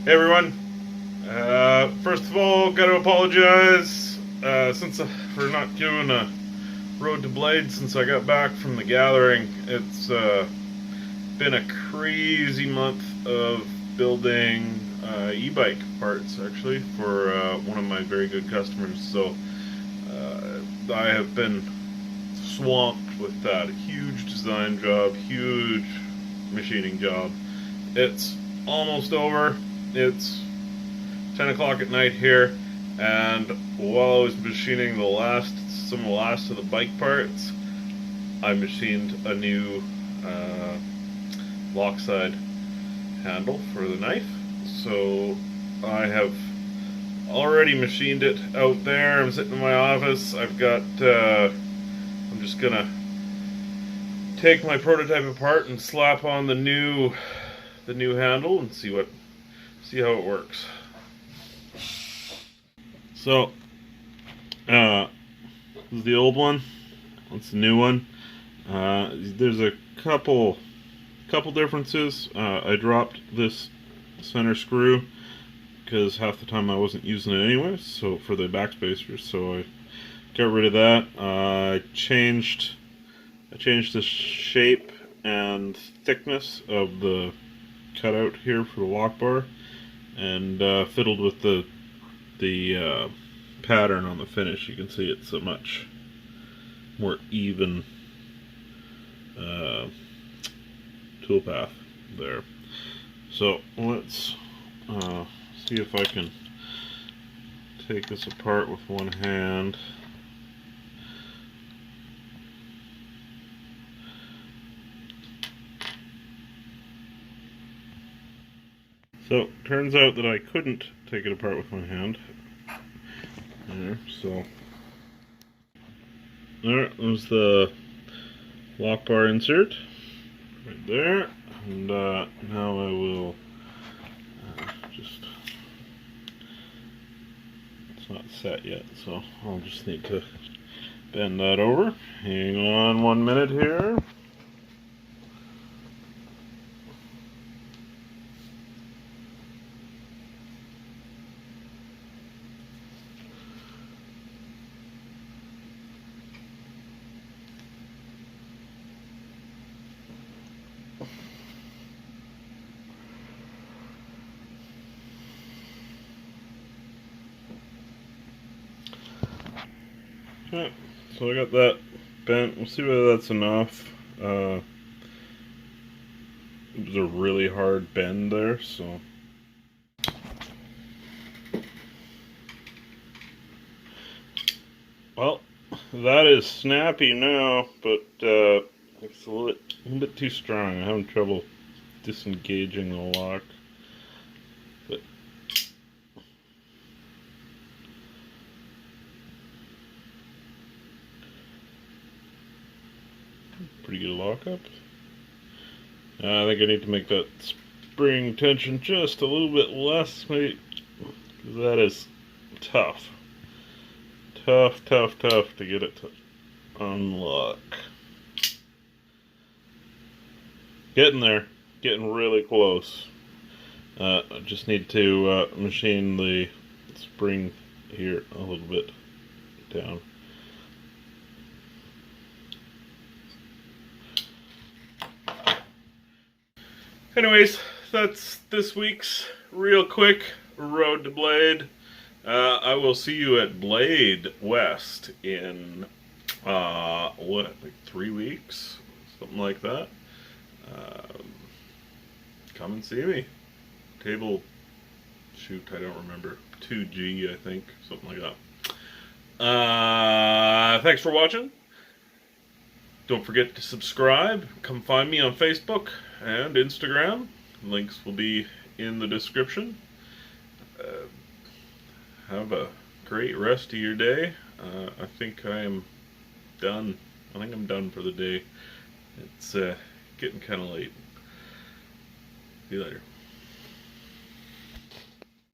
Hey everyone. First of all, got to apologize for not doing a road to Blade since I got back from the gathering. It's been a crazy month of building e-bike parts actually for one of my very good customers. So I have been swamped with that. Huge design job, huge machining job. It's almost over. It's 10 o'clock at night here, and while I was machining some of the last of the bike parts, I machined a new lock side handle for the knife. So I have already machined it out there. I'm sitting in my office. I'm just gonna take my prototype apart and slap on the new handle and see how it works. So this is the old one. That's the new one. There's a couple differences. I dropped this center screw because half the time I wasn't using it anyway, so for the backspacers, so I got rid of that. I changed the shape and thickness of the cutout here for the lock bar, and fiddled with the pattern on the finish. You can see it's a much more even toolpath there. So let's see if I can take this apart with one hand. So, turns out that I couldn't take it apart with one hand. There, so there's the lock bar insert right there, and now I will it's not set yet, so I'll just need to bend that over. Hang on 1 minute here. Okay, so I got that bent. We'll see whether that's enough. It was a really hard bend there, so. Well, that is snappy now, but it's a little bit too strong. I'm having trouble disengaging the lock. But pretty good lockup. I think I need to make that spring tension just a little bit less, maybe, because that is tough. Tough to get it to unlock. Getting there. Getting really close. I just need to machine the spring here a little bit down. Anyways, that's this week's real quick road to Blade. I will see you at Blade West in like 3 weeks, something like that. Come and see me. Table, shoot, I don't remember. 2G, I think, something like that. Thanks for watching. Don't forget to subscribe. Come find me on Facebook and Instagram. Links will be in the description. Have a great rest of your day. I think I am done. I think I'm done for the day. It's getting kind of late. See you later.